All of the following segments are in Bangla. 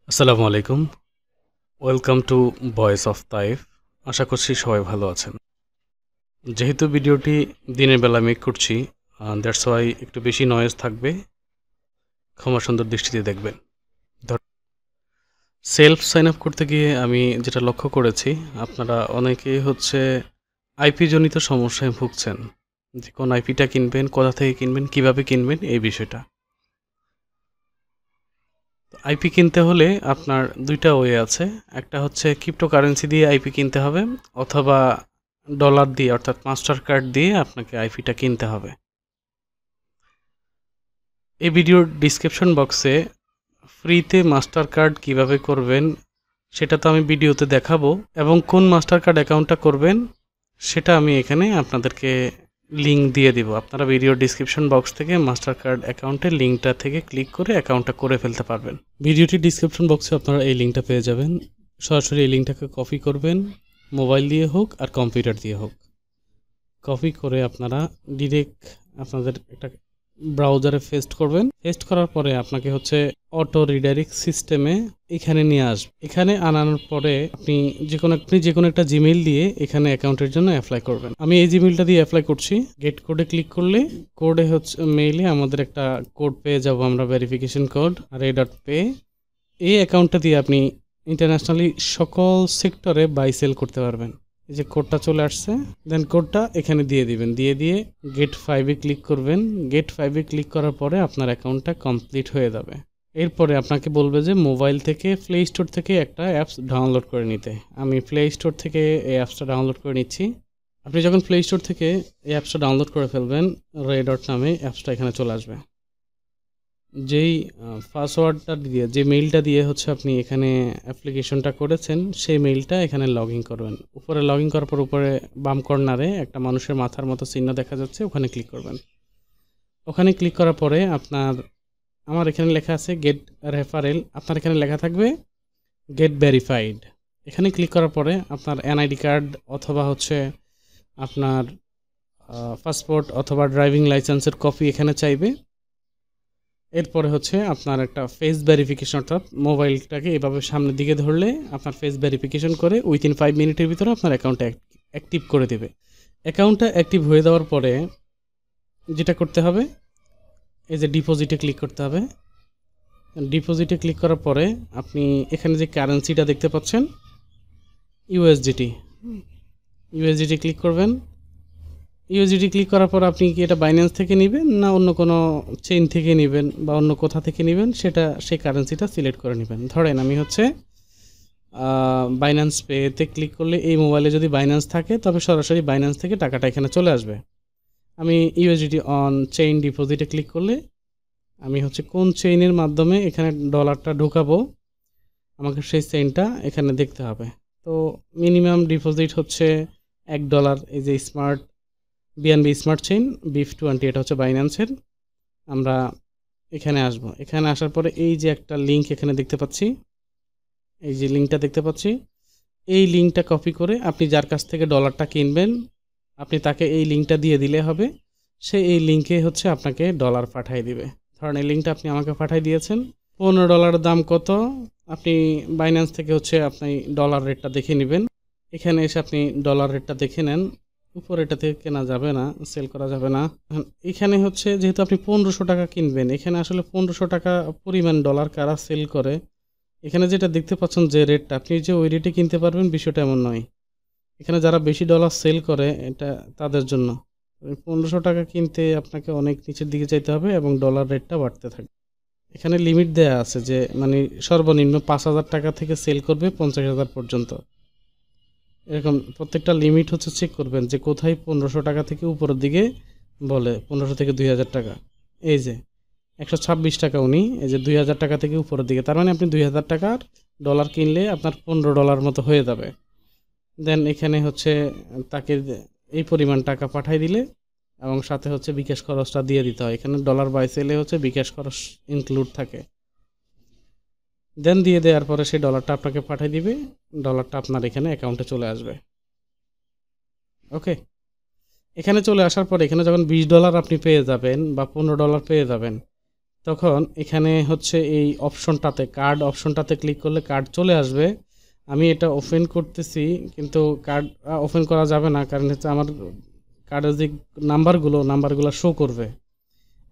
আসসালামু আলাইকুম। Welcome to voice of Taif. আশা করছি সবাই ভালো আছেন। যেহেতু ভিডিওটি দিনের বেলা মেক করছি, দ্যাটস ওয়াই একটু বেশি নয়েজ থাকবে। ক্ষমা সুন্দর দৃষ্টিতে দেখবেন। সেলফ সাইন আপ করতে গিয়ে আমি যেটা লক্ষ্য করেছি, আপনারা অনেকেই আইপি জনিত সমস্যায় ভুগছেন। যে কোন আইপিটা কিনবেন, কোথা থেকে কিনবেন, কিভাবে কিনবেন, এই বিষয়টা। আইপি কিনতে হলে আপনার দুইটা ওয়ে আছে। একটা হচ্ছে ক্রিপ্টোকারেন্সি দিয়ে আইপি কিনতে হবে, অথবা ডলার দিয়ে অর্থাৎ মাস্টার কার্ড দিয়ে আপনাকে আইপিটা কিনতে হবে। এই ভিডিওর ডিসক্রিপশন বক্সে ফ্রিতে মাস্টার কার্ড কীভাবে করবেন সেটা তো আমি ভিডিওতে দেখাবো, এবং কোন মাস্টার কার্ড অ্যাকাউন্টটা করবেন সেটা আমি এখানে আপনাদেরকে লিঙ্ক দিয়ে দিব। আপনারা ভিডিওর ডিসক্রিপশন বক্স থেকে মাস্টার কার্ড অ্যাকাউন্টের লিঙ্কটা থেকে ক্লিক করে অ্যাকাউন্টটা করে ফেলতে পারবেন। ভিডিওটির ডিসক্রিপশন বক্সে আপনারা এই লিঙ্কটা পেয়ে যাবেন। সরাসরি এই লিঙ্কটাকে কপি করবেন, মোবাইল দিয়ে হোক আর কম্পিউটার দিয়ে হোক। কপি করে আপনারা ডিরেক্ট আপনাদের একটা ব্রাউজারে পেস্ট করবেন। পেস্ট করার পরে আপনাকে অটো রিডাইরেক্ট সিস্টেমে এখানে নিয়ে আসবে। এখানে আনানোর পরে আপনি যে কোনো একটা জিমেইল দিয়ে এখানে অ্যাকাউন্টের জন্য অ্যাপ্লাই করবেন। আমি এই জিমেইলটা দিয়ে অ্যাপ্লাই করছি। গেট কোডে ক্লিক করলে কোডে মেইলে আমাদের একটা কোড পেয়ে যাব আমরা, ভেরিফিকেশন কোড ray.pay। এই অ্যাকাউন্টটা দিয়ে আপনি ইন্টারন্যাশনালি সকল সেক্টরে বাই সেল করতে পারবেন। এই যে কোডটা চলে আসছে, দেন কোডটা এখানে দিয়ে দিবেন। দিয়ে গেট 5-এ ক্লিক করবেন। গেট 5-এ ক্লিক করার পরে আপনার অ্যাকাউন্টটা কমপ্লিট হয়ে যাবে। এরপরে আপনাকে বলবে যে মোবাইল থেকে প্লে স্টোর থেকে একটা অ্যাপস ডাউনলোড করে নিতে। আমি প্লে স্টোর থেকে এই অ্যাপসটা ডাউনলোড করে নিচ্ছি। আপনি যখন প্লে স্টোর থেকে এই অ্যাপসটা ডাউনলোড করে ফেলবেন, ray.pay নামে অ্যাপসটা এখানে চলে আসবে। যেই পাসওয়ার্ডটা দিয়ে, যে মেইলটা দিয়ে আপনি এখানে অ্যাপ্লিকেশনটা করেছেন, সেই মেইলটা এখানে লগ ইন করবেন। উপরে লগ ইন করার পর উপরে বাম কর্নারে একটা মানুষের মাথার মতো চিহ্ন দেখা যাচ্ছে, ওখানে ক্লিক করবেন। ওখানে ক্লিক করার পরে আমার এখানে লেখা আছে গেট রেফারেল, আপনার এখানে লেখা থাকবে গেট ভেরিফাইড। এখানে ক্লিক করার পরে আপনার এনআইডি কার্ড অথবা আপনার পাসপোর্ট অথবা ড্রাইভিং লাইসেন্সের কপি এখানে চাইবে। এরপরে আপনার একটা ফেস ভেরিফিকেশন, অর্থাৎ মোবাইলটাকে এভাবে সামনের দিকে ধরলে আপনার ফেস ভেরিফিকেশন করে উইথিন 5 মিনিটের ভিতরে আপনার অ্যাকাউন্টটা অ্যাক্টিভ করে দেবে। অ্যাকাউন্টটা অ্যাক্টিভ হয়ে যাওয়ার পরে যেটা করতে হবে, এই যে ডিপোজিটে ক্লিক করতে হবে। ডিপোজিটে ক্লিক করার পরে আপনি এখানে যে কারেন্সিটা দেখতে পাচ্ছেন ইউএসডিটি ক্লিক করবেন। ইউএসডিটি ক্লিক করার পর আপনি কি এটা বাইন্যান্স থেকে নেবেন না অন্য কোনো চেইন থেকে নেবেন বা অন্য কোথা থেকে নেবেন, সেই কারেন্সিটা সিলেক্ট করে নেবেন। ধরেন আমি বাইন্যান্স পেতে ক্লিক করলে এই মোবাইলে যদি বাইন্যান্স থাকে তবে সরাসরি বাইন্যান্স থেকে টাকাটা এখানে চলে আসবে। আমি ইউএসডিটি অন চেইন ডিপোজিটে ক্লিক করলে আমি কোন চেইনের মাধ্যমে এখানে ডলারটা ঢোকাবো আমাকে সেই চেইনটা এখানে দেখতে হবে। তো মিনিমাম ডিপোজিট $1। এই যে বিএনবি স্মার্ট চেইন BIF20, এটা বাইন্যান্সের। আমরা এখানে আসব। এখানে আসার পরে এই যে একটা লিঙ্ক এখানে দেখতে পাচ্ছি, এই যে লিঙ্কটা দেখতে পাচ্ছি, এই লিঙ্কটা কপি করে আপনি যার কাছ থেকে ডলারটা কিনবেন আপনি তাকে এই লিঙ্কটা দিয়ে দিলে হবে। সে এই লিঙ্কে আপনাকে ডলার পাঠিয়ে দিবে। ধরেন এই লিঙ্কটা আপনি আমাকে পাঠিয়ে দিয়েছেন। $15 দাম কত, আপনি বাইন্যান্স থেকে আপনি ডলার রেটটা দেখে নেবেন। এখানে এসে আপনি ডলার রেটটা দেখে নেন। উপরে এটা থেকে কেনা যাবে না, সেল করা যাবে না। এখানে যেহেতু আপনি 1500 টাকা কিনবেন, এখানে আসলে 1500 টাকা পরিমাণ ডলার কারা সেল করে, এখানে যেটা দেখতে পাচ্ছেন যে রেটটা, আপনি যে ওই রেটে কিনতে পারবেন বিষয়টা এমন নয়। এখানে যারা বেশি ডলার সেল করে এটা তাদের জন্য 1500 টাকা কিনতে আপনাকে অনেক নিচের দিকে যেতে হবে এবং ডলার রেটটা বাড়তে থাকে। এখানে লিমিট দেয়া আছে যে সর্বনিম্ন 5000 টাকা থেকে সেল করবে 50,000 পর্যন্ত। এরকম প্রত্যেকটা লিমিট চেক করবেন যে কোথায় 1500 টাকা থেকে উপরের দিকে বলে 1500 থেকে 2000 টাকা। এই যে 126 টাকা উনি, এই যে 2000 টাকা থেকে উপরের দিকে, তার মানে আপনি 2000 টাকার ডলার কিনলে আপনার $15 মতো হয়ে যাবে। দেন এখানে তাকে এই পরিমাণ টাকা পাঠিয়ে দিলে এবং সাথে বিকাশ খরচটা দিয়ে দিতে হয়। এখানে ডলার বাই সেলে বিকাশ খরচ ইনক্লুড থাকে। দেন দিয়ে দেওয়ার পরে সেই ডলারটা আপনাকে পাঠিয়ে দিবে। ডলারটা আপনার এখানে অ্যাকাউন্টে চলে আসবে। ওকে, এখানে চলে আসার পরে এখানে যখন $20 আপনি পেয়ে যাবেন বা $15 পেয়ে যাবেন, তখন এখানে হচ্ছে এই অপশনটাতে কার্ড অপশনটাতে ক্লিক করলে কার্ড চলে আসবে। আমি এটা ওপেন করতেছি, কিন্তু কার্ড ওপেন করা যাবে না, কারণ হচ্ছে আমার কার্ডের যে নাম্বারগুলো শো করবে,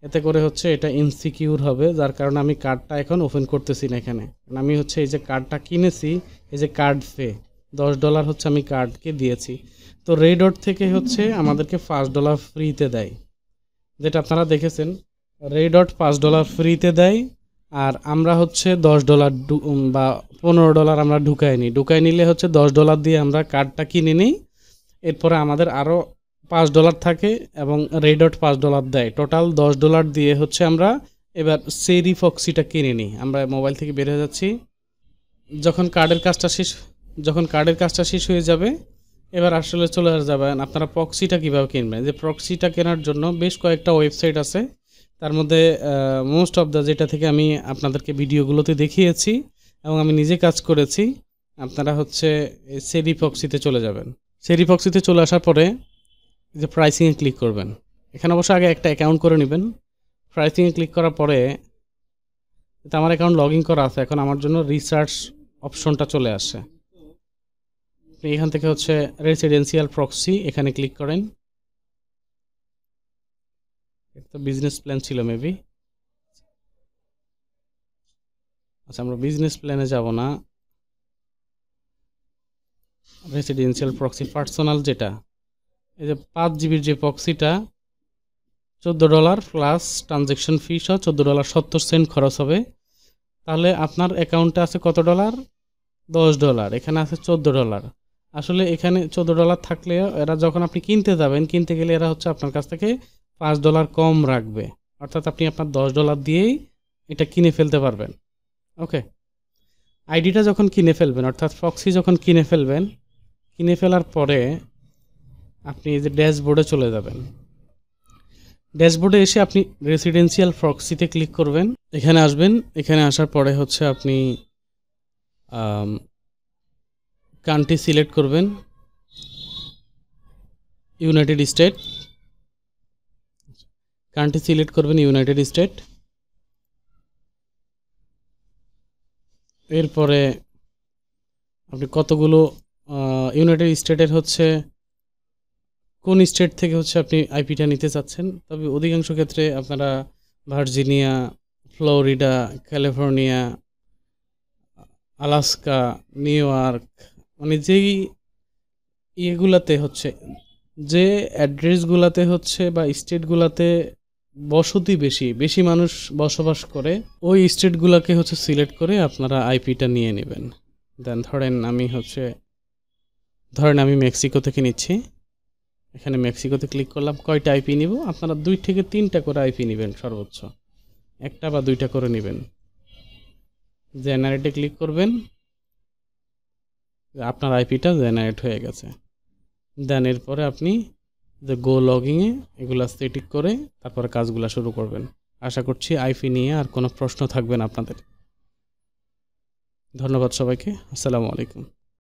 এতে করে হচ্ছে এটা ইনসিকিউর হবে, যার কারণে আমি কার্ডটা এখন ওপেন করতেছি না এখানে। আমি হচ্ছে এই যে কার্ডটা কিনেছি, এই যে কার্ড পে $10 হচ্ছে আমি কার্ডকে দিয়েছি। তো রেডট থেকে হচ্ছে আমাদেরকে $5 ফ্রিতে দেয়, যেটা আপনারা দেখেছেন। রেডট $5 ফ্রিতে দেয়, আর আমরা হচ্ছে $10 বা $15 আমরা ঢুকাই নিলে হচ্ছে $10 দিয়ে আমরা কার্ডটা কিনে নিই। এরপরে আমাদের আরও $5 থাকে এবং রেডট $5 দেয়। টোটাল $10 দিয়ে হচ্ছে আমরা এবার সেরি ফক্সিটা কিনে নিই। আমরা মোবাইল থেকে বের হয়ে যাচ্ছি। যখন কার্ডের কাজটা শেষ হয়ে যাবে, এবার আসলে চলে যাবেন আপনারা প্রক্সিটা কীভাবে কিনবেন। যে প্রক্সিটা কেনার জন্য বেশ কয়েকটা ওয়েবসাইট আছে, তার মধ্যে মোস্ট অফ দ্য যেটা থেকে আমি আপনাদেরকে ভিডিওগুলোতে দেখিয়েছি এবং আমি নিজে কাজ করেছি, আপনারা হচ্ছে সেরি প্রক্সিতে চলে যাবেন। সেরি প্রক্সিতে চলে আসার পরে যে প্রাইসিংয়ে ক্লিক করবেন। এখানে অবশ্য আগে একটা অ্যাকাউন্ট করে নেবেন। প্রাইসিংয়ে ক্লিক করার পরে আমার অ্যাকাউন্ট লগ ইন করা আছে, এখন আমার জন্য রিসার্চ অপশনটা চলে আসে। আপনি এখান থেকে হচ্ছে রেসিডেন্সিয়াল প্রক্সি এখানে ক্লিক করেন। এটা তো বিজনেস প্ল্যান ছিল মেবি। আচ্ছা, আমরা বিজনেস প্ল্যানে যাব না, রেসিডেন্সিয়াল প্রক্সি পার্সোনাল যেটা, এই যে 5 জিবির যে প্রক্সিটা $14 প্লাস ট্রানজ্যাকশন ফি সহ $14.70 খরচ হবে। তাহলে আপনার অ্যাকাউন্টে আছে কত ডলার? $10। এখানে আছে $14। আসলে এখানে $14 থাকলেও এরা যখন আপনি কিনতে গেলে এরা হচ্ছে আপনার কাছ থেকে $5 কম রাখবে, অর্থাৎ আপনি আপনার $10 দিয়েই এটা কিনে ফেলতে পারবেন। ওকে, আইডিটা যখন কিনে ফেলবেন, অর্থাৎ প্রক্সি যখন কিনে ফেলার পরে আপনি এই যে ড্যাশবোর্ডে চলে যাবেন। ড্যাশবোর্ডে এসে আপনি রেসিডেন্সিয়াল প্রক্সিতে ক্লিক করবেন, এখানে আসবেন। এখানে আসার পরে হচ্ছে আপনি কান্ট্রি সিলেক্ট করবেন, ইউনাইটেড স্টেট। কান্ট্রি সিলেক্ট করবেন ইউনাইটেড স্টেট। এরপরে আপনি কতগুলো ইউনাইটেড স্টেটের হচ্ছে কোন স্টেট থেকে হচ্ছে আপনি আইপিটা নিতে চাচ্ছেন। তবে অধিকাংশ ক্ষেত্রে আপনারা Virginia, Florida, California, Alaska, new York, মানে যেই ইয়েগুলাতে হচ্ছে, যে অ্যাড্রেসগুলাতে হচ্ছে বা স্টেটগুলাতে বসতি বেশি মানুষ বসবাস করে, ওই স্টেটগুলোকে হচ্ছে সিলেক্ট করে আপনারা আইপিটা নিয়ে নেবেন। দেন ধরেন আমি মেক্সিকো থেকে নিচ্ছি। এখানে মেক্সিকোতে ক্লিক করলাম। কয়টা আইপি নিব? আপনারা 2 থেকে 3টা করে আইপি নেবেন, সর্বোচ্চ 1টা বা 2টা করে নেবেন। জেনারেটে ক্লিক করবেন, আপনার আইপিটা জেনারেট হয়ে গেছে। দেন এরপরে আপনি যে গো লগিংয়ে এগুলো সেটিং করে তারপরে কাজগুলো শুরু করবেন। আশা করছি আইপি নিয়ে আর কোনো প্রশ্ন থাকবে না আপনাদের। ধন্যবাদ সবাইকে। আসসালামু আলাইকুম।